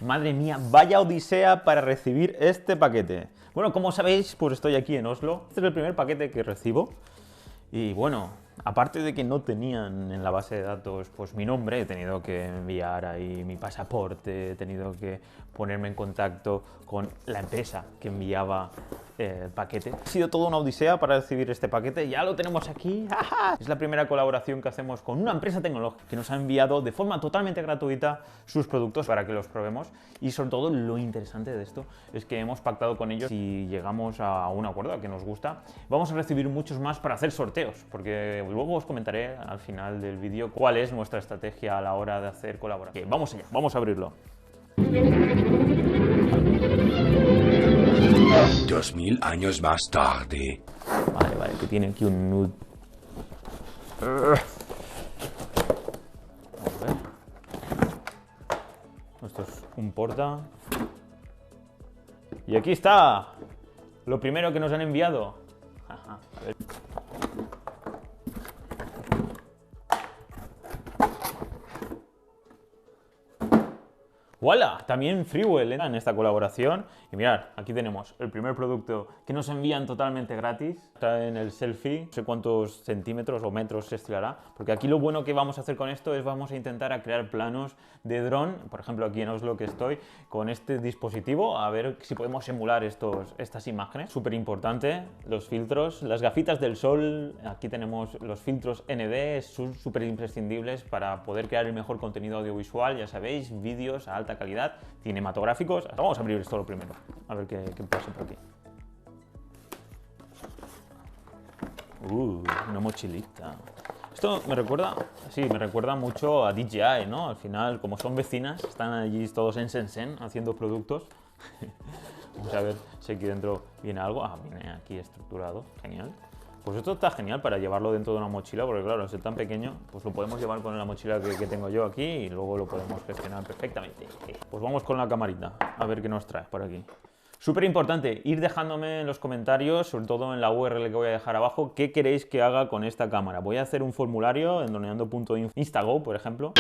Madre mía, vaya odisea para recibir este paquete. Bueno, como sabéis, pues estoy aquí en Oslo. Este es el primer paquete que recibo. Y bueno, aparte de que no tenían en la base de datos pues mi nombre, he tenido que enviar ahí mi pasaporte, he tenido que ponerme en contacto con la empresa que enviaba el paquete. Ha sido toda una odisea para recibir este paquete, ya lo tenemos aquí. ¡Ja! Es la primera colaboración que hacemos con una empresa tecnológica que nos ha enviado de forma totalmente gratuita sus productos para que los probemos. Y sobre todo lo interesante de esto es que hemos pactado con ellos, si llegamos a un acuerdo que nos gusta, vamos a recibir muchos más para hacer sorteos, porque luego os comentaré al final del vídeo cuál es nuestra estrategia a la hora de hacer colaboración. Vamos allá, vamos a abrirlo. 2000 años más tarde. Vale, que tiene aquí un nude. A ver. Esto es un porta. Y aquí está lo primero que nos han enviado. A ver. ¡Voilà! También Freewell en esta colaboración. Y mirad, aquí tenemos el primer producto que nos envían totalmente gratis. Está en el selfie, no sé cuántos centímetros o metros se estirará. Porque aquí lo bueno que vamos a hacer con esto es vamos a intentar crear planos de dron. Por ejemplo, aquí en Oslo que estoy con este dispositivo. A ver si podemos emular estas imágenes. Súper importante, los filtros, las gafitas del sol. Aquí tenemos los filtros ND, son súper imprescindibles para poder crear el mejor contenido audiovisual. Ya sabéis, vídeos a alta calidad, cinematográficos. Vamos a abrir esto lo primero, a ver qué pasa por aquí. Una mochilita. Esto me recuerda mucho a DJI, ¿no? Al final, como son vecinas, están allí todos en Shenzhen haciendo productos. Vamos a ver si aquí dentro viene algo. Viene aquí estructurado, genial. Pues esto está genial para llevarlo dentro de una mochila, porque claro, al ser tan pequeño, pues lo podemos llevar con la mochila que tengo yo aquí y luego lo podemos gestionar perfectamente. Pues vamos con la camarita, a ver qué nos trae por aquí. Súper importante, ir dejándome en los comentarios, sobre todo en la URL que voy a dejar abajo, qué queréis que haga con esta cámara. Voy a hacer un formulario en droneando.info, Instago, por ejemplo.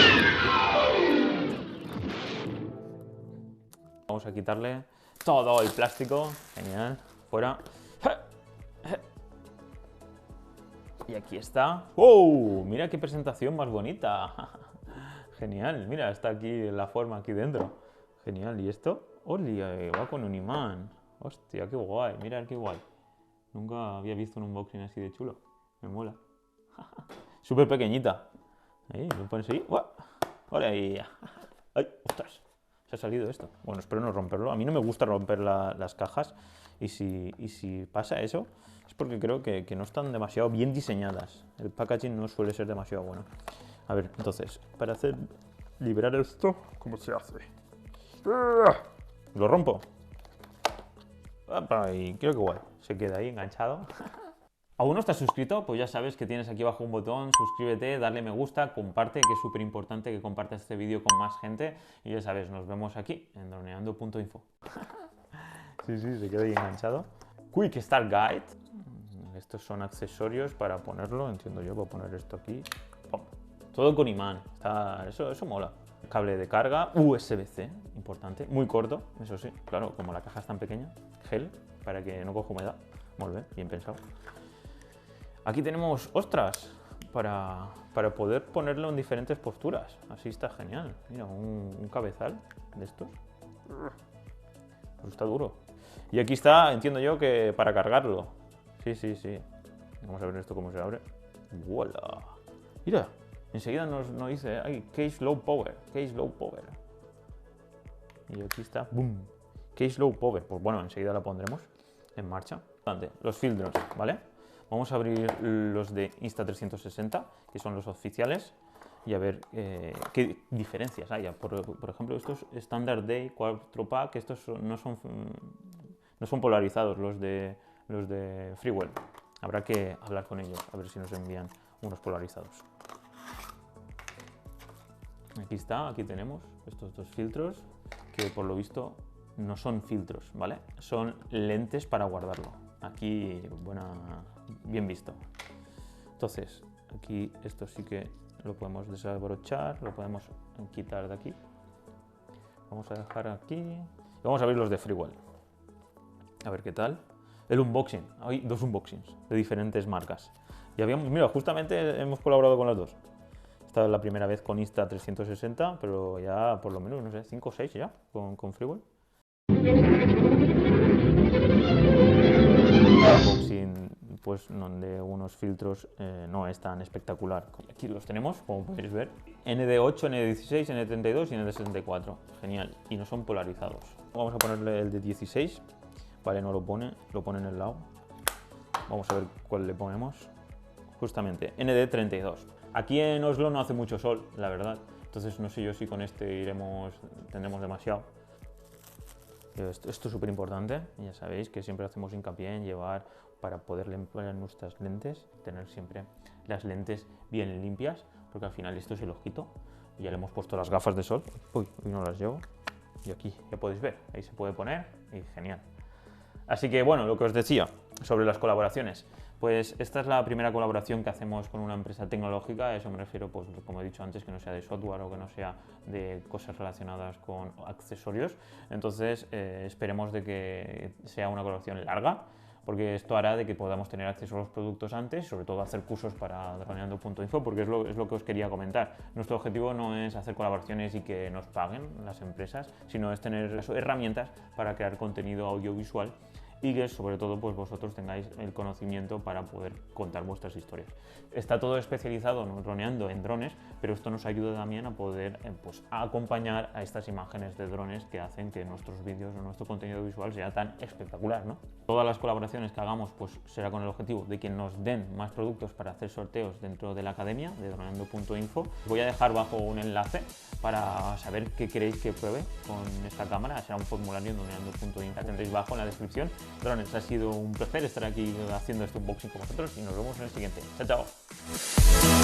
Vamos a quitarle todo el plástico, genial, fuera. Y aquí está. ¡Wow! Mira qué presentación más bonita. Genial, mira, está aquí la forma aquí dentro. Genial, ¿y esto? ¡Oli! Va con un imán. Hostia, qué guay, mira qué guay. Nunca había visto un unboxing así de chulo. Me mola. Súper pequeñita. Ahí, lo pones ahí. ¡Hola! Ahí. ¡Ay! ¡Ostras! Se ha salido esto. Bueno, espero no romperlo. A mí no me gusta romper las cajas. Y si pasa eso, es porque creo que no están demasiado bien diseñadas. El packaging no suele ser demasiado bueno. A ver, entonces, para liberar esto, ¿cómo se hace? Lo rompo. Y creo que guay. Se queda ahí enganchado. ¿Aún no estás suscrito? Pues ya sabes que tienes aquí abajo un botón, suscríbete, darle me gusta, comparte, que es súper importante que compartas este vídeo con más gente. Y ya sabes, nos vemos aquí en droneando.info. Sí, se queda ahí enganchado. Quick Start Guide. Estos son accesorios para ponerlo, entiendo yo, voy a poner esto aquí. ¡Pum! Todo con imán. Eso mola. Cable de carga, USB-C, importante. Muy corto, eso sí. Claro, como la caja es tan pequeña. Gel, para que no coja humedad. Muy bien pensado. Aquí tenemos, ostras, para poder ponerlo en diferentes posturas. Así está genial. Mira, un cabezal de estos. Pues está duro. Y aquí está, entiendo yo, que para cargarlo. Sí. Vamos a ver esto cómo se abre. ¡Voilà! Mira, enseguida nos dice, Case Low Power. Y aquí está, ¡boom! Case Low Power. Pues bueno, enseguida la pondremos en marcha. Los filtros, ¿vale? Vamos a abrir los de Insta360, que son los oficiales, y a ver qué diferencias hay. Por ejemplo, estos Standard Day 4Pack, estos no son polarizados, los de Freewell. Habrá que hablar con ellos, a ver si nos envían unos polarizados. Aquí tenemos estos dos filtros, que por lo visto no son filtros, ¿vale? Son lentes para guardarlo. aquí bien visto. Entonces, aquí esto sí que lo podemos desabrochar, lo podemos quitar de aquí. Vamos a dejar aquí y vamos a abrir los de Freewell. A ver qué tal. El unboxing. Hay 2 unboxings de diferentes marcas. Y mira, justamente hemos colaborado con las 2. Esta es la primera vez con Insta360, pero ya por lo menos, no sé, 5 o 6 ya con Freewell. Unboxing, pues donde unos filtros no es tan espectacular. Aquí los tenemos, como podéis ver. ND8, ND16, ND32 y ND64. Genial. Y no son polarizados. Vamos a ponerle el de 16. Vale, no lo pone en el lado. Vamos a ver cuál le ponemos. Justamente, ND32. Aquí en Oslo no hace mucho sol, la verdad. Entonces no sé yo si con este tendremos demasiado. Esto es súper importante. Ya sabéis que siempre hacemos hincapié en llevar, para poder limpiar nuestras lentes, tener siempre las lentes bien limpias, porque al final esto es el ojito. Ya le hemos puesto las gafas de sol. Uy, no las llevo. Y aquí ya podéis ver, ahí se puede poner y genial. Así que bueno, lo que os decía sobre las colaboraciones, pues esta es la primera colaboración que hacemos con una empresa tecnológica. A eso me refiero, pues como he dicho antes, que no sea de software o que no sea de cosas relacionadas con accesorios. Entonces esperemos de que sea una colaboración larga, porque esto hará de que podamos tener acceso a los productos antes, sobre todo hacer cursos para droneando.info, porque es lo que os quería comentar. Nuestro objetivo no es hacer colaboraciones y que nos paguen las empresas, sino es tener herramientas para crear contenido audiovisual y que sobre todo pues vosotros tengáis el conocimiento para poder contar vuestras historias. Está todo especializado en droneando en drones, pero esto nos ayuda también a poder pues, a acompañar a estas imágenes de drones que hacen que nuestros vídeos o nuestro contenido visual sea tan espectacular, ¿no? Todas las colaboraciones que hagamos pues será con el objetivo de que nos den más productos para hacer sorteos dentro de la academia de droneando.info. Voy a dejar abajo un enlace para saber qué queréis que pruebe con esta cámara. Será un formulario en droneando.info. La tendréis bajo en la descripción. Drones, ha sido un placer estar aquí haciendo este unboxing con vosotros y nos vemos en el siguiente. Chao, chao.